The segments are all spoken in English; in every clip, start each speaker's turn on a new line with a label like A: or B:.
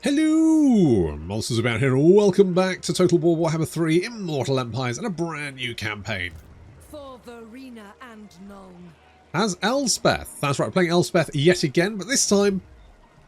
A: Hello! Monsters about here. Welcome back to Total War Warhammer 3 Immortal Empires and a brand new campaign.
B: For Verena and Nuln.
A: As Elspeth. That's right, we're playing Elspeth yet again, but this time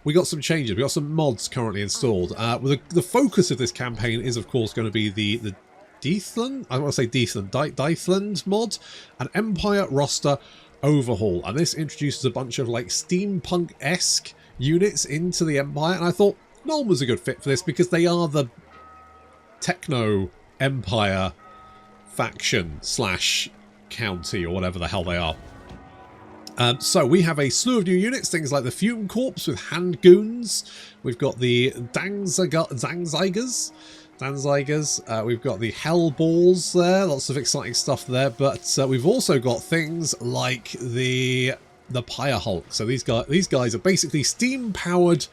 A: we got some changes. We got some mods currently installed. The focus of this campaign is, of course, going to be the Deithland? I want to say Deithland. Deithland mod. An Empire roster overhaul. And this introduces a bunch of like steampunk-esque units into the Empire. And I thought Nuln was a good fit for this because they are the techno empire faction slash county or whatever the hell they are. So we have a slew of new units, things like the Fume Corps with hand goons. We've got the Danzigers. We've got the Hell Balls there. Lots of exciting stuff there. But we've also got things like the Pyre Hulk. So these guys are basically steam-powered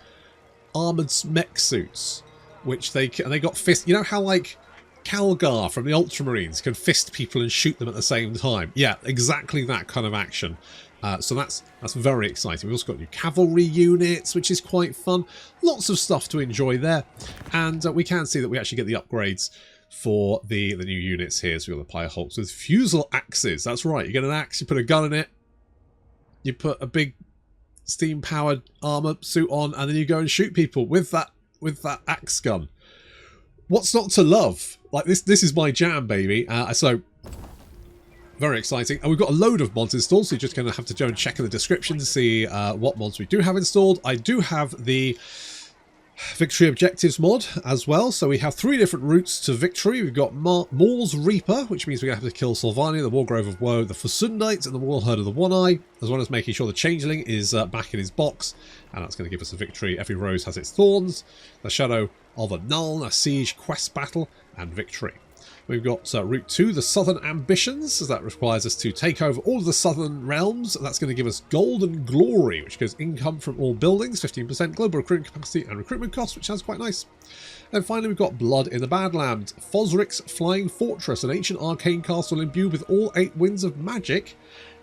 A: armoured mech suits, which they got fist. You know how like Calgar from the Ultramarines can fist people and shoot them at the same time? Yeah, exactly that kind of action. So that's very exciting. We've also got new cavalry units, which is quite fun. Lots of stuff to enjoy there, and we can see that we actually get the upgrades for the new units here. So we've got the Pyre Hulks with fusel axes. That's right. You get an axe, you put a gun in it, you put a big steam-powered armor suit on, and then you go and shoot people with that axe gun. What's not to love? Like this is my jam, baby. So very exciting. And we've got a load of mods installed, so you're just going to have to go and check in the description to see what mods we do have installed. I do have the Victory Objectives mod as well. So we have 3 different routes to victory. We've got Maul's Reaper, which means we're going to have to kill Sylvania, the Wargrove of Woe, the Forsundites, and the Warherd of the One Eye, as well as making sure the Changeling is back in his box. And that's going to give us a victory. Every rose has its thorns. The Shadow of a Nuln, a siege quest battle, and victory. We've got Route 2, the Southern Ambitions, as that requires us to take over all of the Southern realms. That's going to give us Golden Glory, which gives income from all buildings, 15% global recruitment capacity and recruitment costs, which sounds quite nice. And finally, we've got Blood in the Badlands, Fosric's Flying Fortress, an ancient arcane castle imbued with all 8 winds of magic,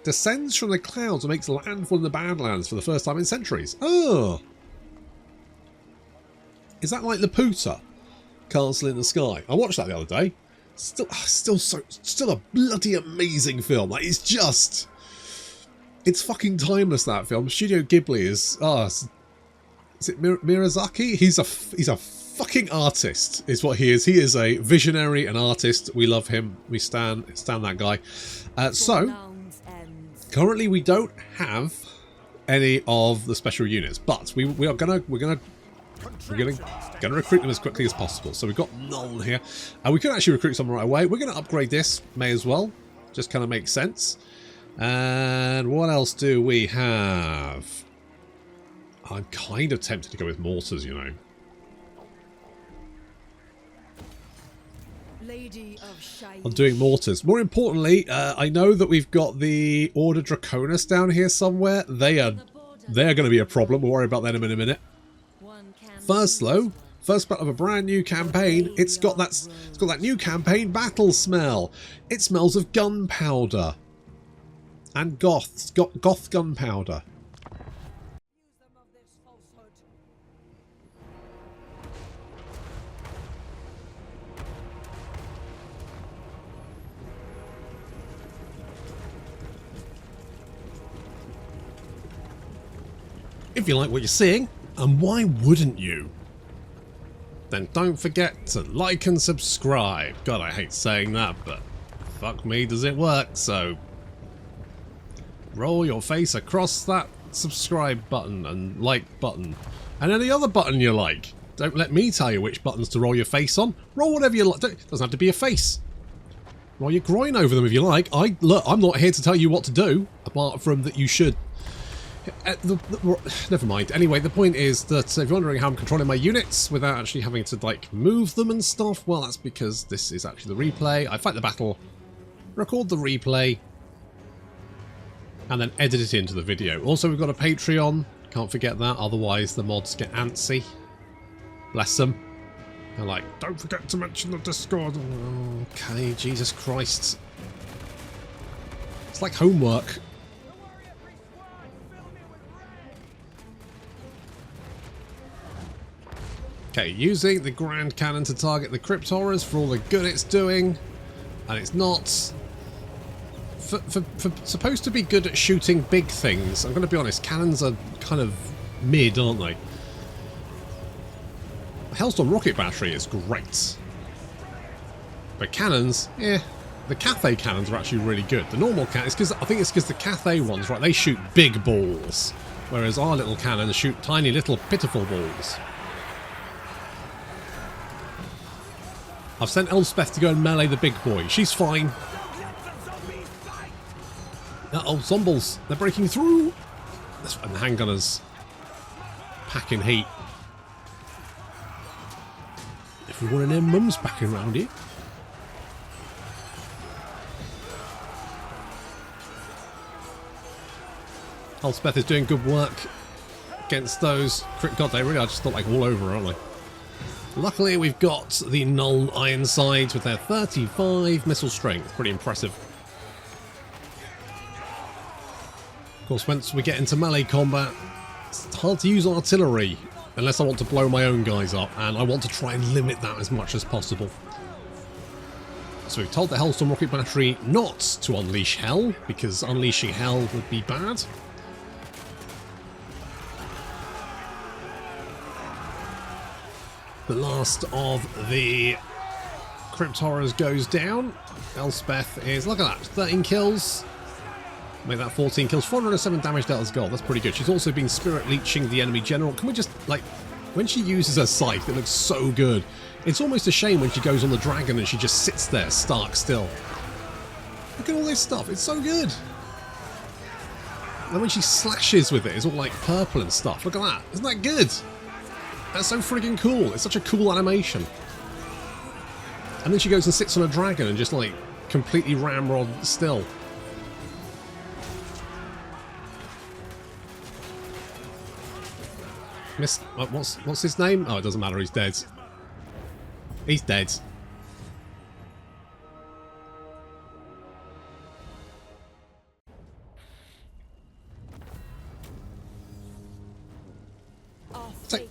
A: descends from the clouds and makes landfall in the Badlands for the first time in centuries. Oh! Is that like Laputa? Castle in the Sky. I watched that the other day. Still a bloody amazing film. Like, it's fucking timeless, that film. Studio Ghibli is it Miyazaki? He's a fucking artist, is what he is. He is a visionary and artist. We love him. We stand that guy. So currently we don't have any of the special units, but we're gonna recruit them as quickly as possible. So we've got Nuln here. We could actually recruit someone right away. We're going to upgrade this. May as well. Just kind of makes sense. And what else do we have? I'm kind of tempted to go with mortars, you know. I'm doing mortars. More importantly, I know that we've got the Order Draconis down here somewhere. They're going to be a problem. We'll worry about that in a minute. First though, first part of a brand new campaign, it's got that new campaign battle smell. It smells of gunpowder. And goth gunpowder. If you like what you're seeing, and why wouldn't you? Then don't forget to like and subscribe. God, I hate saying that, but fuck me, does it work? So roll your face across that subscribe button and like button. And any other button you like. Don't let me tell you which buttons to roll your face on. Roll whatever you like. It doesn't have to be a face. Roll your groin over them if you like. Look, I'm not here to tell you what to do, apart from that you should. Never mind. Anyway, the point is that if you're wondering how I'm controlling my units without actually having to like move them and stuff, well, that's because this is actually the replay. I fight the battle, record the replay, and then edit it into the video. Also, we've got a Patreon. Can't forget that, otherwise the mods get antsy. Bless them. They're like, don't forget to mention the Discord. Okay, Jesus Christ. It's like homework. Okay, using the Grand Cannon to target the Crypt Horrors for all the good it's doing. And it's not... For supposed to be good at shooting big things, I'm going to be honest, cannons are kind of mid, aren't they? The Hellstorm rocket battery is great. But cannons, the Cathay cannons are actually really good. The normal cannons, I think it's because the Cathay ones, right, they shoot big balls. Whereas our little cannons shoot tiny little pitiful balls. I've sent Elspeth to go and melee the big boy. She's fine. Uh-oh, zombies. They're breaking through. And the handgunners packing heat. If we want to know mums packing around here. Elspeth is doing good work against those. God, they really are just not like all over, aren't they? Luckily, we've got the Nuln Ironsides with their 35 missile strength. Pretty impressive. Of course, once we get into melee combat, it's hard to use artillery unless I want to blow my own guys up, and I want to try and limit that as much as possible. So we've told the Hellstorm rocket battery not to unleash hell, because unleashing hell would be bad. The last of the Crypt Horrors goes down. Elspeth is, look at that, 13 kills. Make that 14 kills, 407 damage dealt as gold. That's pretty good. She's also been spirit leeching the enemy general. Can we just, like, when she uses her scythe, it looks so good. It's almost a shame when she goes on the dragon and she just sits there stark still. Look at all this stuff. It's so good. And when she slashes with it, it's all like purple and stuff. Look at that. Isn't that good? That's so friggin' cool. It's such a cool animation. And then she goes and sits on a dragon and just like completely ramrod still. What's his name? Oh, it doesn't matter. He's dead. He's dead.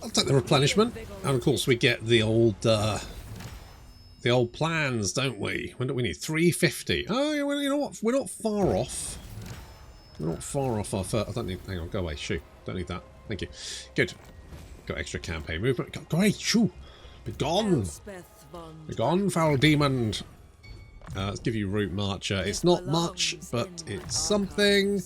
A: I'll take the replenishment, and of course we get the old plans, don't we? When do we need 350? Oh, you know what? We're not far off. We're not far off our first. I don't need. Hang on, go away. Shoo. Don't need that. Thank you. Good. Got extra campaign movement. Go away. Shoo. Be gone. Be gone, foul demon. Let's give you route marcher. It's not much, but it's something.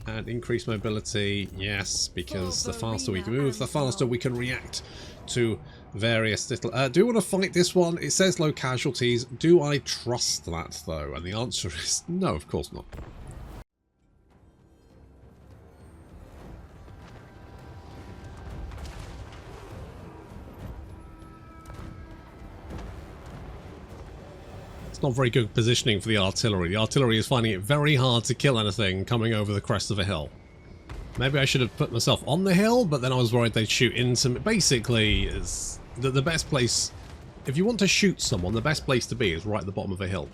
A: And increased mobility, yes, because the faster we can move, the faster we can react to various little... do you want to fight this one? It says low casualties. Do I trust that, though? And the answer is no, of course not. It's not very good positioning for the artillery. The artillery is finding it very hard to kill anything coming over the crest of a hill. Maybe I should have put myself on the hill, but then I was worried they'd shoot into me. Basically, is the best place... If you want to shoot someone, the best place to be is right at the bottom of a hill.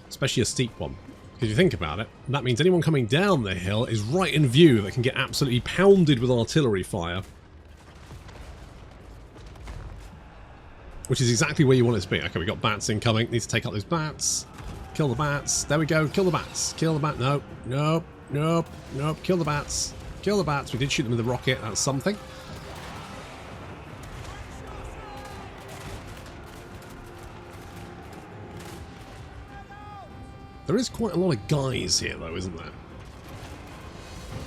A: Especially a steep one. Because if you think about it, that means anyone coming down the hill is right in view that can get absolutely pounded with artillery fire. Which is exactly where you want it to be. Okay, we got bats incoming. Need to take out those bats. Kill the bats. There we go. Kill the bats. Kill the bat. Nope. Nope. Nope. Nope. Kill the bats. Kill the bats. We did shoot them with a rocket. That's something. There is quite a lot of guys here, though, isn't there?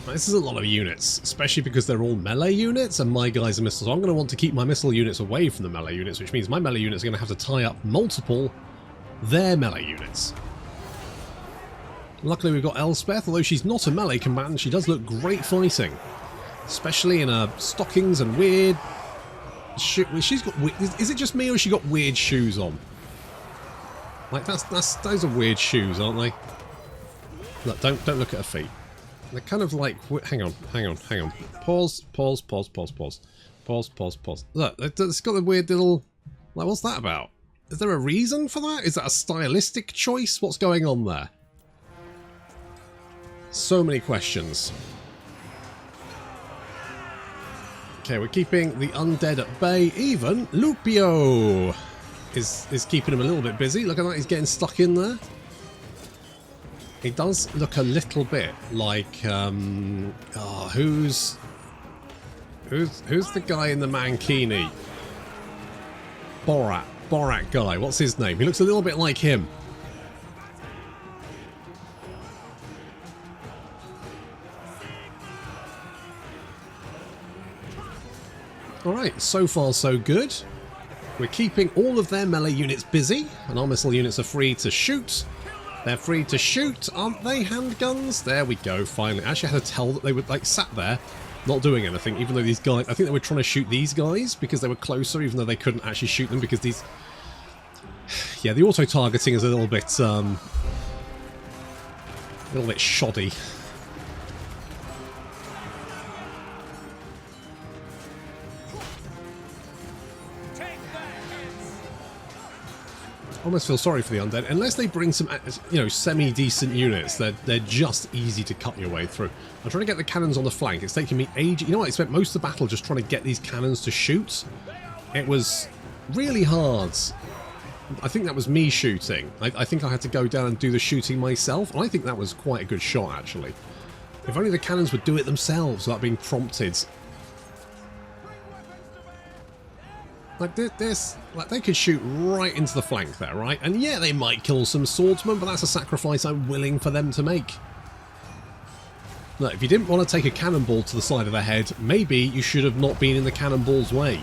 A: This is a lot of units, especially because they're all melee units and my guys are missiles. So I'm going to want to keep my missile units away from the melee units, which means my melee units are going to have to tie up multiple their melee units. Luckily we've got Elspeth, although she's not a melee combatant, she does look great fighting. Especially in her stockings and weird... She's got... Is it just me or has she got weird shoes on? Like, those are weird shoes, aren't they? Look, don't look at her feet. They're kind of like... Hang on. Pause. Look, it's got a weird little... Like, what's that about? Is there a reason for that? Is that a stylistic choice? What's going on there? So many questions. Okay, we're keeping the undead at bay. Even Lupio is keeping him a little bit busy. Look at that, he's getting stuck in there. He does look a little bit like who's the guy in the mankini? Borat guy. What's his name? He looks a little bit like him. Alright, so far so good. We're keeping all of their melee units busy, and our missile units are free to shoot. They're free to shoot, aren't they, handguns? There we go, finally. I actually had to tell that they were, like, sat there, not doing anything, even though these guys... I think they were trying to shoot these guys because they were closer, even though they couldn't actually shoot them because these... Yeah, the auto-targeting is a little bit shoddy. I almost feel sorry for the undead. Unless they bring some, you know, semi-decent units, they're just easy to cut your way through. I'm trying to get the cannons on the flank. It's taking me ages. You know what? I spent most of the battle just trying to get these cannons to shoot. It was really hard. I think that was me shooting. I think I had to go down and do the shooting myself. And I think that was quite a good shot, actually. If only the cannons would do it themselves without being prompted. Like this, like they could shoot right into the flank there, right? And yeah, they might kill some swordsmen, but that's a sacrifice I'm willing for them to make. Look, if you didn't want to take a cannonball to the side of the head, maybe you should have not been in the cannonball's way.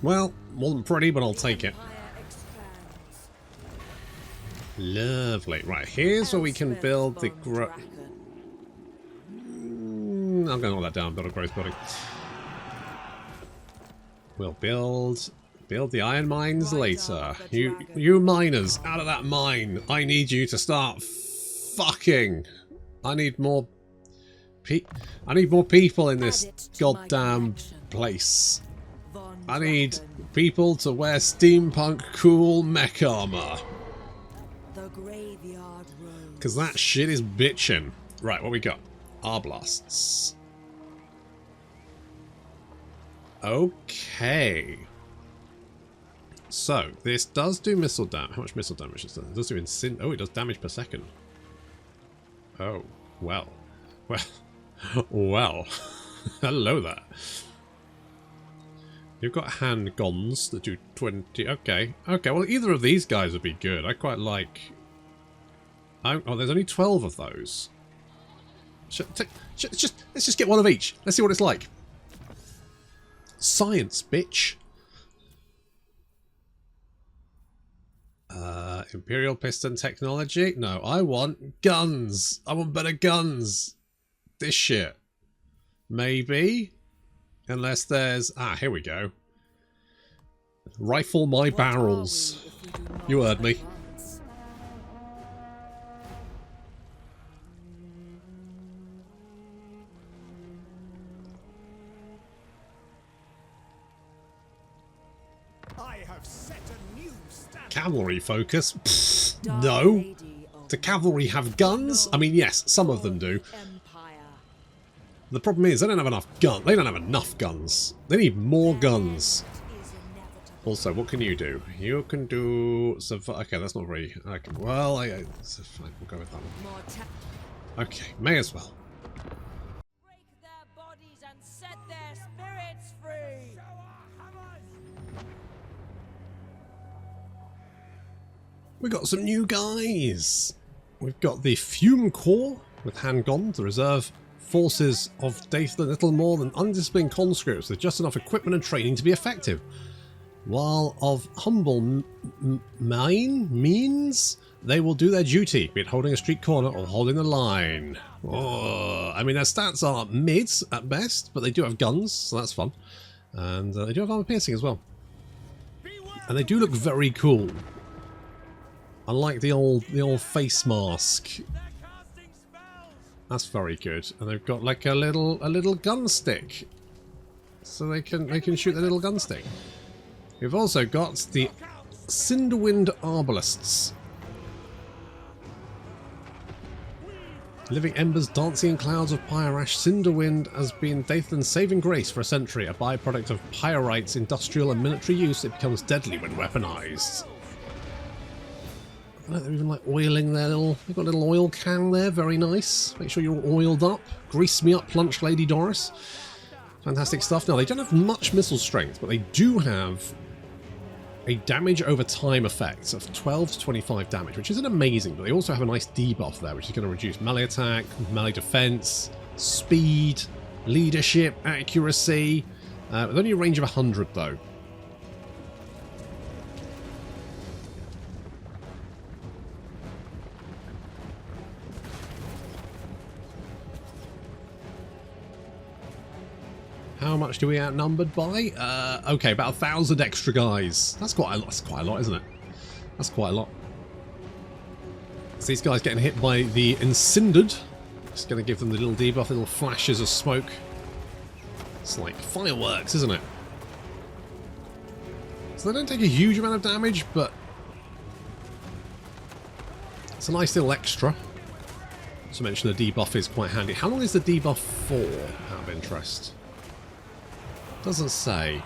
A: Well, wasn't pretty, but I'll take it. Lovely. Right, here's where we can build the I'm going to knock that down, build a growth building. We'll build the iron mines later. You miners, out of that mine. I need you to start fucking. I need more people in this goddamn place. I need people to wear steampunk cool mech armor. Because that shit is bitchin'. Right, what we got? Arblasts. Okay. So, this does do missile damage. How much missile damage does it? It does do it does damage per second. Oh, well. Well. Hello there. You've got handguns that do 20... Okay. Okay, well, either of these guys would be good. I quite like... Oh, there's only 12 of those. Let's just get one of each. Let's see what it's like. Science, bitch. Imperial piston technology? No, I want guns. I want better guns. This shit. Maybe... Unless there's... Ah, here we go. Rifle my barrels. You heard me.
C: I have set a new standard.
A: Cavalry focus? Pfft, no. Do cavalry have guns? I mean, yes, some of them do. The problem is, they don't have enough guns. They don't have enough guns. They need more guns. Also, what can you do? You can do... Okay, that's not very... Okay, well, fine, we'll go with that one. Okay, may as well.
B: Break their bodies and set their spirits free.
A: We got some new guys. We've got the Fume Corps with handguns, the reserve forces of Deithland, little more than undisciplined conscripts with just enough equipment and training to be effective. While of humble means, they will do their duty, be it holding a street corner or holding the line. Oh, I mean, their stats are mids at best, but they do have guns, so that's fun. And they do have armor piercing as well. And they do look very cool. Unlike the old face mask. That's very good. And they've got like a little gun stick. So they can shoot their little gun stick. We've also got the Cinderwind Arbalists. Living embers dancing in clouds of pyre ash, Cinderwind has been Deithland's saving grace for a century. A byproduct of Pyrite's industrial and military use, it becomes deadly when weaponized. They're even like oiling their little... They've got a little oil can there, very nice. Make sure you're all oiled up. Grease me up, plunge Lady Doris. Fantastic stuff. Now, they don't have much missile strength, but they do have a damage over time effect of 12 to 25 damage, which isn't amazing, but they also have a nice debuff there, which is going to reduce melee attack, melee defense, speed, leadership, accuracy, with only a range of 100 though. How much do we outnumbered by? Okay, about 1,000 extra guys. That's quite a lot. That's quite a lot, isn't it? That's quite a lot. So these guys getting hit by the Incindered. Just going to give them the little debuff, little flashes of smoke. It's like fireworks, isn't it? So they don't take a huge amount of damage, but it's a nice little extra. Not to mention the debuff is quite handy. How long is the debuff for, out of interest? Doesn't say.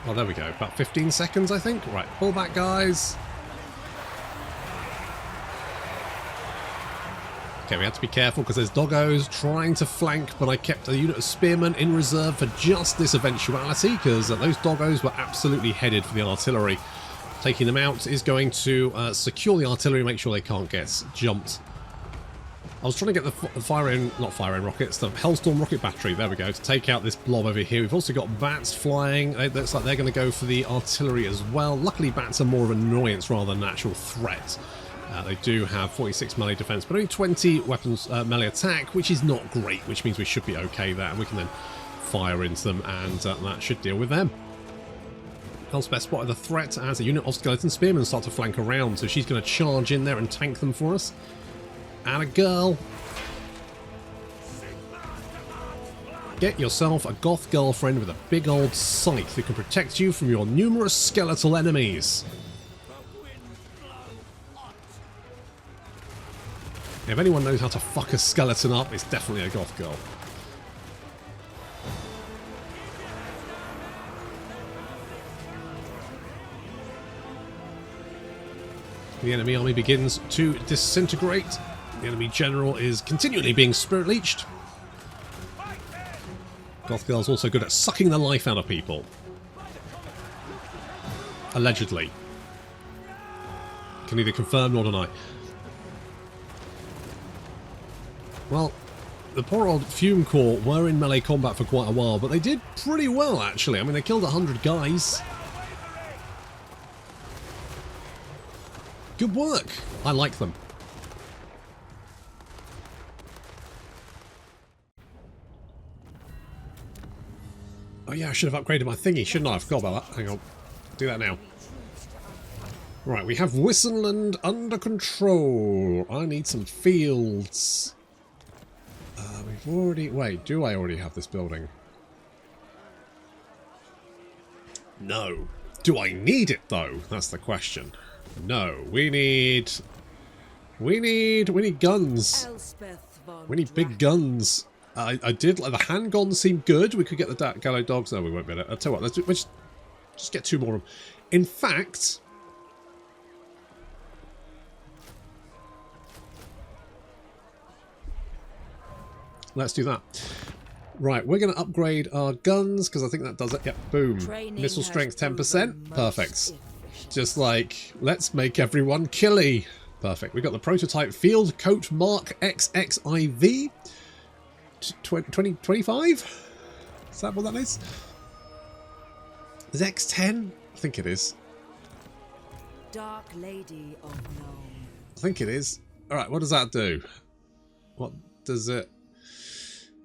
A: Oh, there we go. About 15 seconds, I think. Right, pull back, guys. Okay, we have to be careful because there's doggos trying to flank, but I kept a unit of spearmen in reserve for just this eventuality because those doggos were absolutely headed for the artillery. Taking them out is going to secure the artillery, make sure they can't get jumped. I was trying to get the not fire-in rockets, the Hellstorm rocket battery, there we go, to take out this blob over here. We've also got bats flying. It looks like they're going to go for the artillery as well. Luckily, bats are more of an annoyance rather than an actual threat. They do have 46 melee defense, but only 20 weapons melee attack, which is not great, which means we should be okay there. And we can then fire into them, and that should deal with them. Elspeth spotted the threat as a unit of skeleton spearmen start to flank around, so she's going to charge in there and tank them for us. And a girl. Get yourself a goth girlfriend with a big old scythe who can protect you from your numerous skeletal enemies. If anyone knows how to fuck a skeleton up, it's definitely a goth girl. The enemy army begins to disintegrate. The enemy general is continually being spirit leeched. Goth Girl's also good at sucking the life out of people. Allegedly. Can neither confirm nor deny. Well, the poor old Fume Corps were in melee combat for quite a while, but they did pretty well actually. I mean, they killed 100 guys. Good work. I like them. Oh yeah, I should have upgraded my thingy, shouldn't I? I forgot about that. Hang on. Do that now. Right, we have Wissenland under control. I need some fields. We've already... Wait, do I already have this building? No. Do I need it, though? That's the question. No, we need guns.
B: Elspeth von
A: We need big
B: Draken.
A: guns. I did like the handguns seem good. We could get the gallow dogs. No, we won't be able to. I'll tell you what. Let's just get 2 more of them. In fact, let's do that. Right, we're going to upgrade our guns because I think that does it. Yep, boom.
B: Training
A: Missile
B: has
A: strength 10%.
B: proven most
A: Perfect.
B: efficient.
A: Just like, let's make everyone killy. Perfect. We've got the prototype Field Coat Mark XXIV. 2025? Is that what that is? Is it X10? I think it is.
B: Dark Lady of Nuln.
A: I think it is. Alright, what does that do? What does it...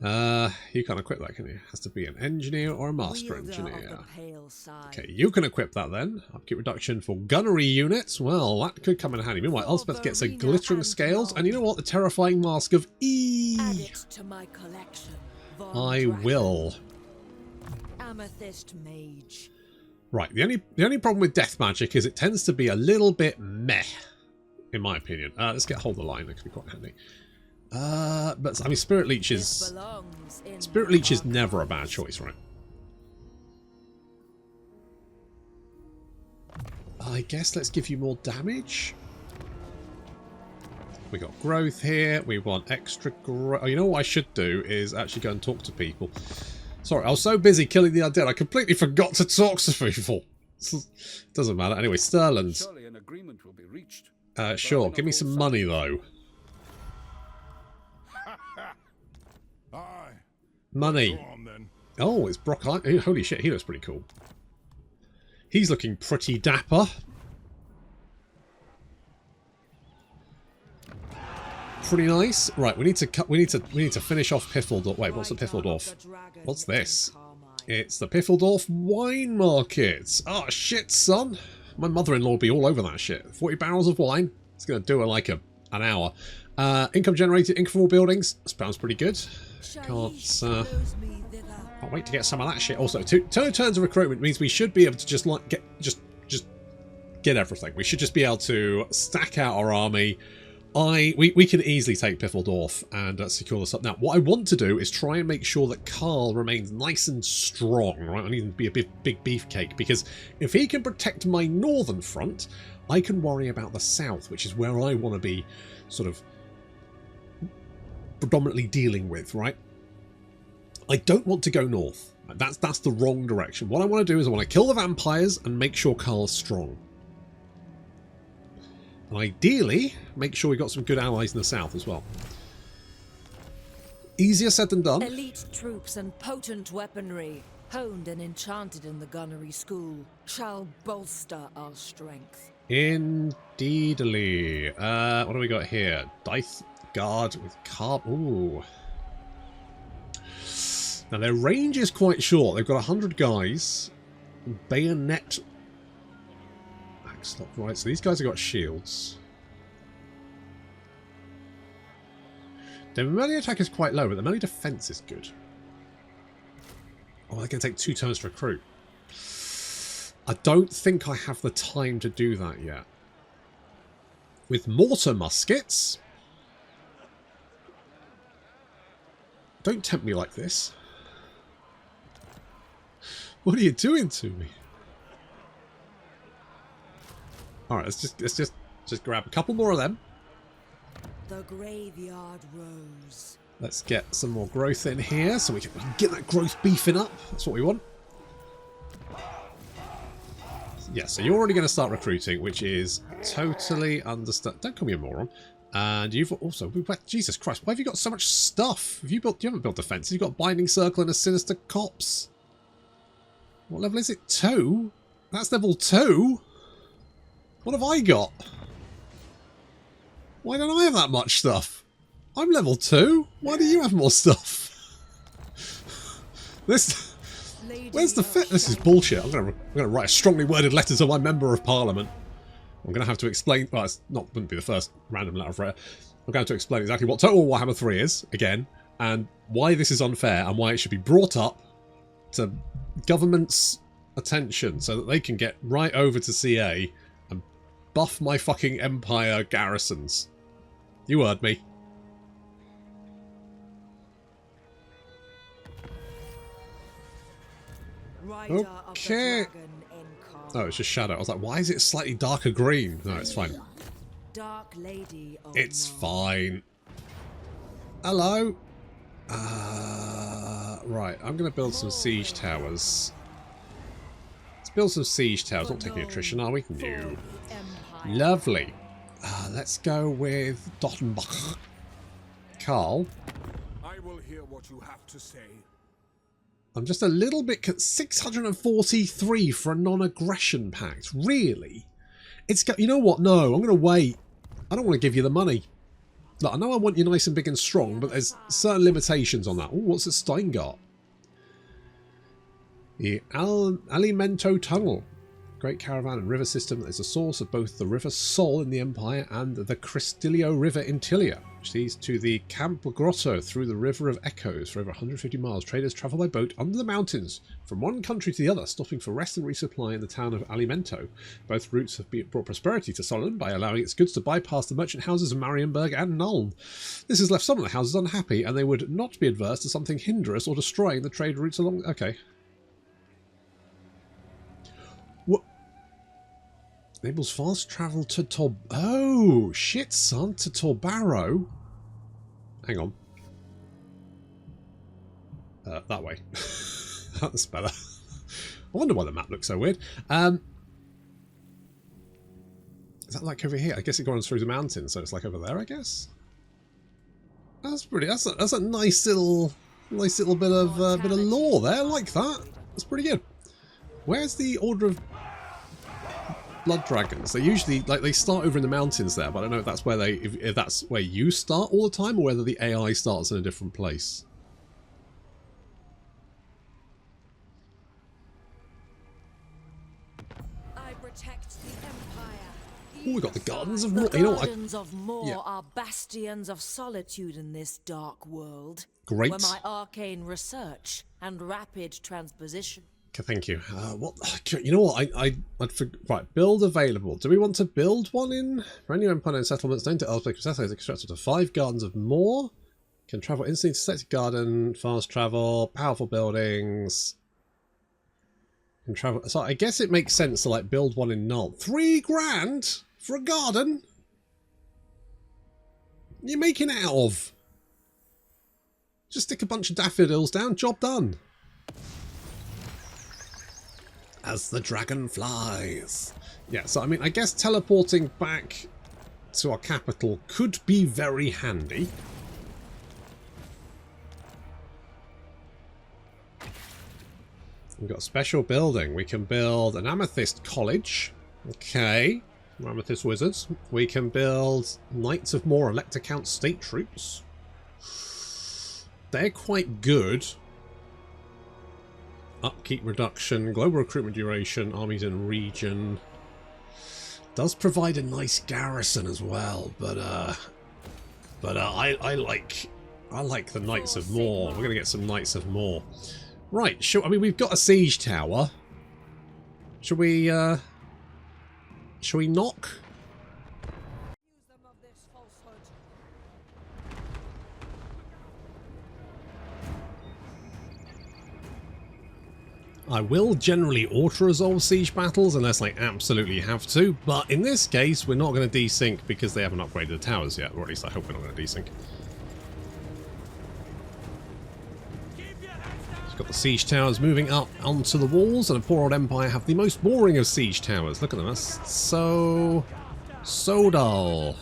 A: You can't equip that, can you? Has to be an engineer or a master
B: Wielder of
A: engineer.
B: the pale side.
A: Okay, you can equip that then. Upkeep reduction for gunnery units. Well, that could come in handy. Meanwhile, Elspeth gets a glittering scales. And you know what? The terrifying mask of E.
B: Add it to my collection. Von
A: I
B: Draken.
A: will.
B: Amethyst mage.
A: Right, the only problem with death magic is it tends to be a little bit meh, in my opinion. Let's get hold of the line. That could be quite handy. But I mean, Spirit Leech is never a bad choice, right? I guess let's give you more damage. We got growth here. We want extra growth. Oh, you know what I should do is actually go and talk to people. Sorry, I was so busy killing the undead, I completely forgot to talk to people. Doesn't matter. Anyway, Sterland.
C: Surely an agreement will be reached.
A: Sure. Give me some money, though.
C: Aye.
A: Money.
C: Go on, then.
A: Oh, it's Brock. Holy shit, he looks pretty cool. He's looking pretty dapper. Pretty nice. Right, we need to finish off Piffledorf. Wait, what's the Piffledorf? What's this? It's the Piffledorf wine market. Oh shit, son. My mother-in-law will be all over that shit. 40 barrels of wine. It's gonna do it like an hour. Income generated, income from all buildings. Sounds pretty good. Can't wait to get some of that shit. Also, two turns of recruitment means we should be able to just like get everything. We should just be able to stack out our army. We can easily take Piffledorf and secure this up. Now, what I want to do is try and make sure that Karl remains nice and strong, right? I need him to be a big beefcake, because if he can protect my northern front, I can worry about the south, which is where I want to be sort of predominantly dealing with, right? I don't want to go north. That's the wrong direction. What I want to do is I want to kill the vampires and make sure Karl's strong. And ideally, make sure we got some good allies in the south as well. Easier said than done.
B: Elite troops and potent weaponry, honed and enchanted in the gunnery school, shall bolster our strength.
A: Indeedly. What do we got here? Deith guard with carb. Ooh. Now their range is quite short. They've got 100 guys. Bayonet. Stop, right, so these guys have got shields. Their melee attack is quite low, but the melee defense is good. Oh, they're going to take 2 turns to recruit. I don't think I have the time to do that yet. With mortar muskets... Don't tempt me like this. What are you doing to me? Alright, let's just grab a couple more of them.
B: The graveyard rose.
A: Let's get some more growth in here so we can get that growth beefing up. That's what we want. Yeah, so you're already going to start recruiting, which is totally understand. Don't call me a moron. And you've also, Jesus Christ, why have you got so much stuff? You haven't built defenses. You've got Binding Circle and a Sinister Copse. What level is it? 2? That's level 2? What have I got? Why don't I have that much stuff? I'm level 2. Why do you have more stuff? Where's the fit? This is bullshit. I'm gonna write a strongly worded letter to my member of parliament. I'm gonna have to explain. Well, wouldn't be the first random letter I've read. I'm going to explain exactly what Total Warhammer 3 is again, and why this is unfair, and why it should be brought up to government's attention so that they can get right over to CA and buff my fucking empire garrisons. You heard me. Okay. Oh, it's just shadow. I was like, why is it slightly darker green? No, it's fine.
B: Dark Lady of
A: It's
B: Nuln.
A: fine. Hello. Right, I'm going to build some siege towers. Let's build some siege towers. Not taking attrition, are we? No.
B: Empire.
A: Lovely. Let's go with Dottenbach. Karl.
C: I will hear what you have to say.
A: I'm just a little bit... 643 for a non-aggression pact. Really? It's got... You know what? No, I'm going to wait. I don't want to give you the money. Look, I know I want you nice and big and strong, but there's certain limitations on that. Oh, what's a Steingart? The Alimento Tunnel. Great caravan and river system that is the source of both the River Sol in the Empire and the Cristilio River in Tilia, which leads to the Camp Grotto through the River of Echoes. For over 150 miles, traders travel by boat under the mountains from one country to the other, stopping for rest and resupply in the town of Alimento. Both routes have brought prosperity to Solon by allowing its goods to bypass the merchant houses of Marienburg and Nuln. This has left some of the houses unhappy, and they would not be adverse to something hindrous or destroying the trade routes along... Okay. Enables fast travel to Oh, shit, son. To Torbaro. Hang on. That way. That's better. I wonder why the map looks so weird. Is that like over here? I guess it goes through the mountains, so it's like over there, I guess? That's pretty... That's a nice little bit of lore there. I like that. That's pretty good. Where's the Order of... Blood dragons? They usually they start over in the mountains there, but I don't know if that's where if that's where you start all the time or whether the AI starts in a different place.
B: I protect the Empire.
A: Oh, we got the Gardens of
B: The
A: Moor. You know what?
B: Gardens of Moor are bastions of solitude in this dark world.
A: Great.
B: Where my arcane research and rapid transposition.
A: Okay, thank you. What? You know what? Right, build available. Do we want to build one in? Brand new empire settlements known to Elspeth is constructed to 5 Gardens of Moor. Can travel instantly to selected garden, fast travel, powerful buildings. Can travel. So I guess it makes sense to like build one in Nuln. 3 grand for a garden? You're making it out of? Just stick a bunch of daffodils down, job done. As the dragon flies. Yeah, so I mean, I guess teleporting back to our capital could be very handy. We've got a special building. We can build an Amethyst College. Okay. Amethyst Wizards. We can build Knights of Moor Elector Count State Troops. They're quite good. Upkeep reduction, global recruitment duration, armies in region. Does provide a nice garrison as well, but I like the Knights of Moor. We're gonna get some Knights of Moor. Right, I mean we've got a siege tower. Shall we knock? I will generally auto-resolve siege battles unless I absolutely have to, but in this case we're not going to desync because they haven't upgraded the towers yet, or at least I hope we're not going to desync. We've got the siege towers moving up onto the walls, and a poor old empire have the most boring of siege towers. Look at them, that's so dull.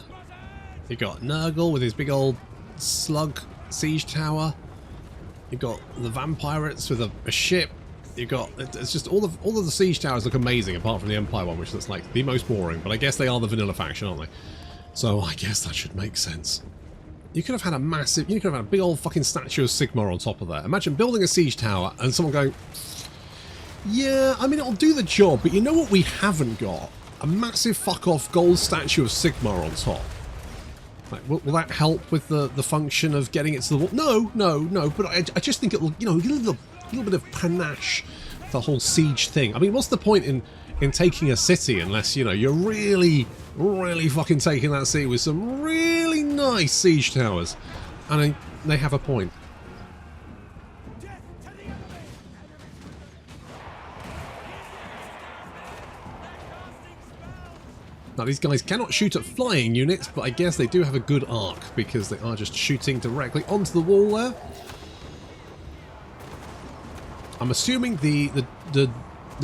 A: You got Nurgle with his big old slug siege tower. You got the vampirates with a ship. You got, it's just all of the siege towers look amazing apart from the Empire one, which looks like the most boring, but I guess they are the vanilla faction, aren't they? So I guess that should make sense. You could have had a big old fucking statue of Sigmar on top of that. Imagine building a siege tower and someone going, yeah, I mean it'll do the job, but you know what we haven't got? A massive fuck off gold statue of Sigmar on top. Like, will that help with the function of getting it to the wall? No, but I just think it'll, you know, give a little bit of panache, the whole siege thing. I mean, what's the point in taking a city unless, you know, you're really fucking taking that city with some really nice siege towers? And they have a point. Now, these guys cannot shoot at flying units, but I guess they do have a good arc because they are just shooting directly onto the wall there. I'm assuming the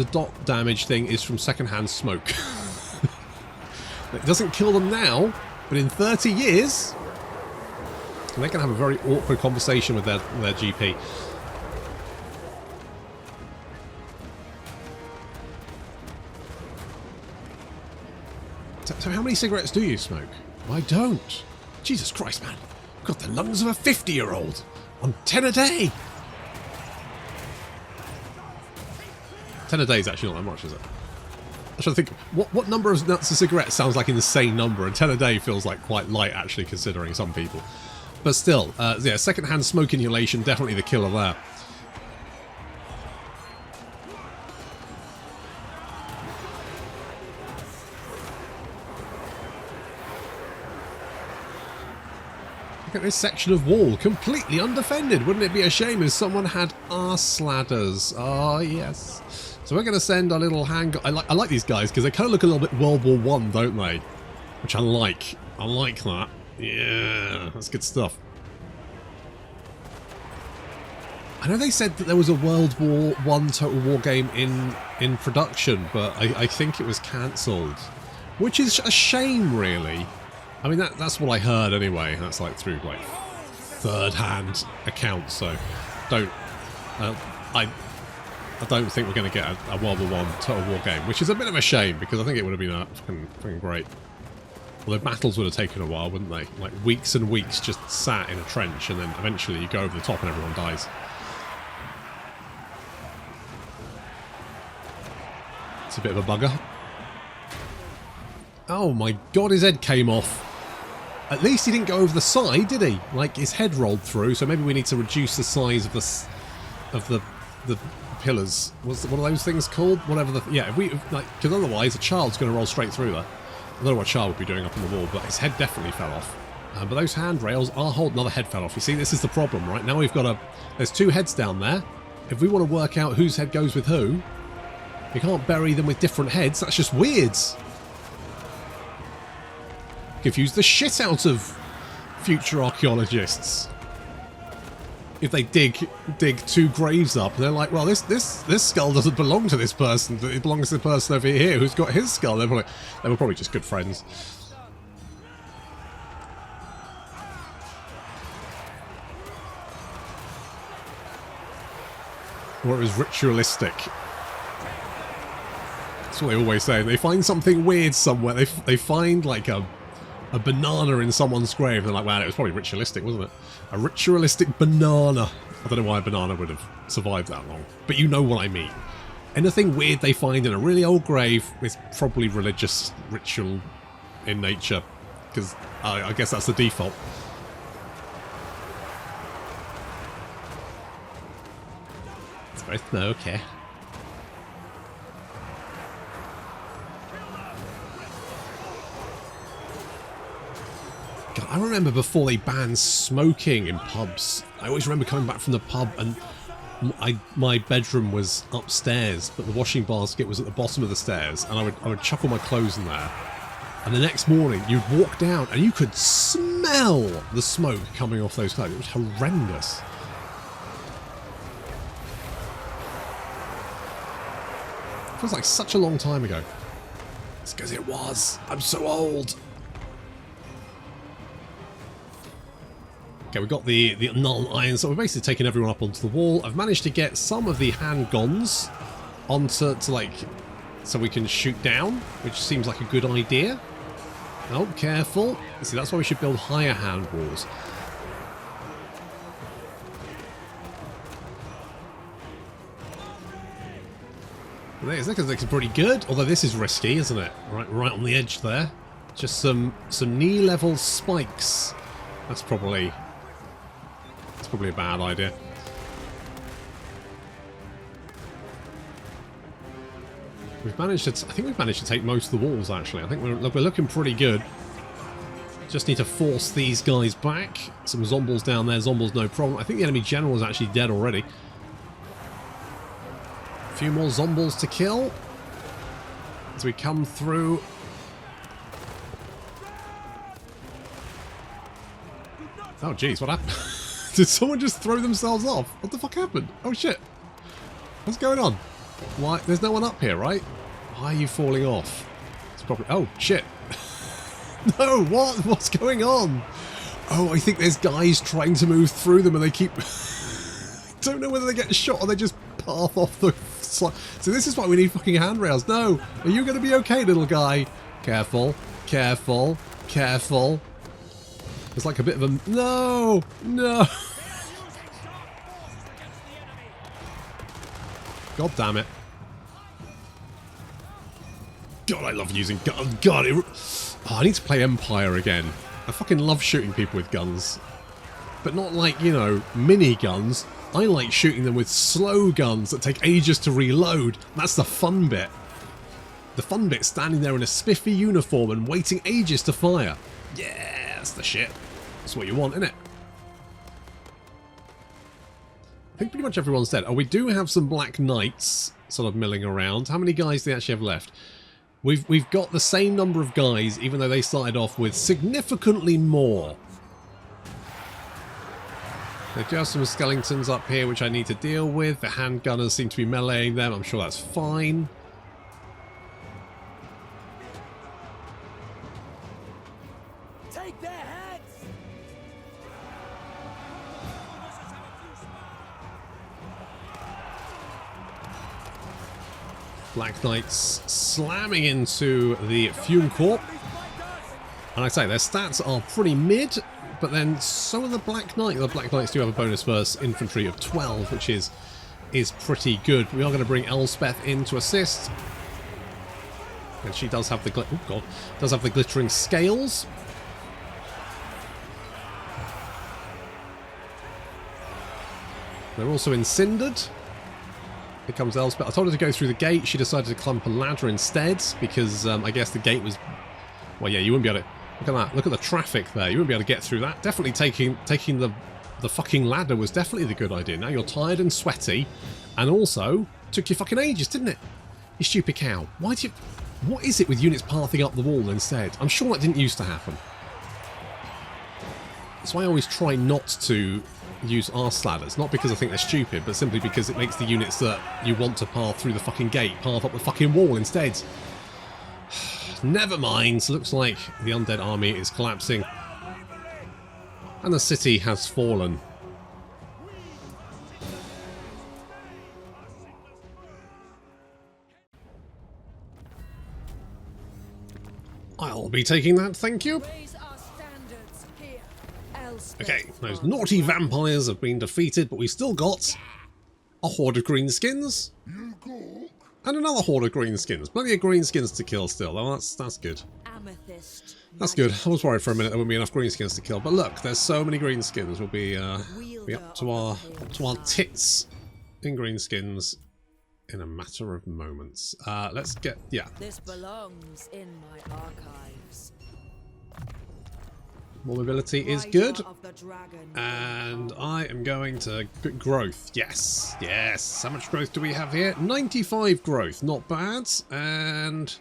A: dot damage thing is from secondhand smoke. It doesn't kill them now, but in 30 years, they're going to have a very awkward conversation with their GP. So how many cigarettes do you smoke? I don't. Jesus Christ, man. I've got the lungs of a 50-year-old on 10 a day. 10 a day is actually not that much, is it? I'm trying to think, what number of nuts a cigarette sounds like an insane number, and 10 a day feels like quite light, actually, considering some people. But still, yeah, second-hand smoke inhalation, definitely the killer there. Look at this section of wall, completely undefended. Wouldn't it be a shame if someone had arse ladders? Oh, yes. So we're going to send our little hand... I like these guys because they kind of look a little bit World War I, don't they? Which I like. I like that. Yeah, that's good stuff. I know they said that there was a World War I Total War game in production, but I think it was cancelled. Which is a shame, really. I mean, that's what I heard anyway. That's like through like third-hand accounts, so don't... I don't think we're going to get a World War I Total War game, which is a bit of a shame, because I think it would have been fucking great. Although battles would have taken a while, wouldn't they? Like weeks and weeks just sat in a trench, and then eventually you go over the top and everyone dies. It's a bit of a bugger. Oh my god, his head came off. At least he didn't go over the side, did he? Like, his head rolled through, so maybe we need to reduce the size of the pillars. What are those things called? Whatever the... Yeah, if we... Like, because otherwise a child's going to roll straight through there. I don't know what a child would be doing up on the wall, but his head definitely fell off. But those handrails are holding... Another head fell off. You see, this is the problem, right? Now we've got a... There's two heads down there. If we want to work out whose head goes with who, we can't bury them with different heads. That's just weird. Confuse the shit out of future archaeologists. If they dig two graves up, they're like, well, this skull doesn't belong to this person. It belongs to the person over here who's got his skull. They were probably just good friends. Or it was ritualistic. That's what they always say. They find something weird somewhere. They find like a banana in someone's grave. They're like, wow, it was probably ritualistic, wasn't it? A ritualistic banana. I don't know why a banana would have survived that long. But you know what I mean. Anything weird they find in a really old grave is probably religious ritual in nature. Because I guess that's the default. It's both no, okay. God, I remember before they banned smoking in pubs. I always remember coming back from the pub and my bedroom was upstairs, but the washing basket was at the bottom of the stairs, and I would chuck all my clothes in there. And the next morning, you'd walk down and you could smell the smoke coming off those clothes. It was horrendous. It feels like such a long time ago. It's because it was. I'm so old. Okay, we've got the Nuln iron, so we're basically taking everyone up onto the wall. I've managed to get some of the handguns onto so we can shoot down, which seems like a good idea. Oh, careful. See, that's why we should build higher hand walls. This looks pretty good, although this is risky, isn't it? Right on the edge there. Just some knee-level spikes. That's probably a bad idea. We've managed to... I think we've managed to take most of the walls, actually. I think we're looking pretty good. Just need to force these guys back. Some zombies down there. Zombies, no problem. I think the enemy general is actually dead already. A few more zombies to kill as we come through. Oh, jeez, what happened? Did someone just throw themselves off? What the fuck happened? Oh, shit. What's going on? Why? There's no one up here, right? Why are you falling off? It's probably... Oh, shit. No, what? What's going on? Oh, I think there's guys trying to move through them and they keep... I don't know whether they get shot or they just path off the... So this is why we need fucking handrails. No. Are you going to be okay, little guy? Careful. Careful. Careful. It's like a bit of a... No! No! God damn it. God, I love using guns. God, I need to play Empire again. I fucking love shooting people with guns. But not like, you know, mini guns. I like shooting them with slow guns that take ages to reload. That's the fun bit. The fun bit's standing there in a spiffy uniform and waiting ages to fire. Yeah, that's the shit. That's what you want, isn't it? I think pretty much everyone's dead. Oh, we do have some Black Knights sort of milling around. How many guys do they actually have left? We've got the same number of guys, even though they started off with significantly more. They do have some skeletons up here, which I need to deal with. The handgunners seem to be meleeing them. I'm sure that's fine.
D: Take their heads!
A: Black Knights slamming into the Fume Corps. And I say, their stats are pretty mid, but then so are the Black Knight. The Black Knights do have a bonus versus infantry of 12, which is pretty good. We are going to bring Elspeth in to assist. And she does have the does have the glittering scales. They're also incindered. Here comes Elspeth. I told her to go through the gate. She decided to climb up a ladder instead because I guess the gate was... Well, yeah, you wouldn't be able to... Look at that. Look at the traffic there. You wouldn't be able to get through that. Definitely taking the fucking ladder was definitely the good idea. Now you're tired and sweaty, and also took you fucking ages, didn't it? You stupid cow. Why do you... What is it with units pathing up the wall instead? I'm sure that didn't used to happen. That's why I always try not to use arse ladders. Not because I think they're stupid, but simply because it makes the units that you want to path through the fucking gate path up the fucking wall instead. Never mind. Looks like the undead army is collapsing. And the city has fallen. I'll be taking that, thank you.
B: Raise our standards here. Elspeth
A: Okay, those
B: von
A: naughty
B: Draken.
A: vampires have been defeated, but we still got a horde of greenskins. And another horde of greenskins. Plenty of greenskins to kill still. Oh, that's good.
B: Amethyst.
A: That's good. I was worried for a minute there wouldn't be enough greenskins to kill. But look, there's so many greenskins. We'll be up to our tits in greenskins in a matter of moments. Let's get... Yeah.
B: This belongs in my archives.
A: More mobility is
B: Rider
A: good.
B: of the dragon.
A: And I am going to growth. Yes, yes. How much growth do we have here? 95 growth, not bad. And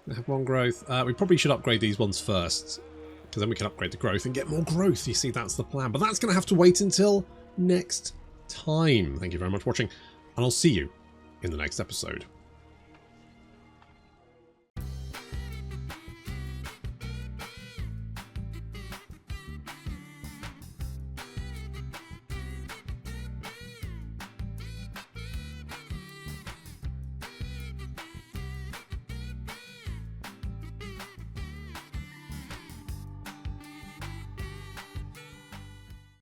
A: we have one growth. We probably should upgrade these ones first, because then we can upgrade the growth and get more growth. You see, that's the plan. But that's going to have to wait until next time. Thank you very much for watching, and I'll see you in the next episode.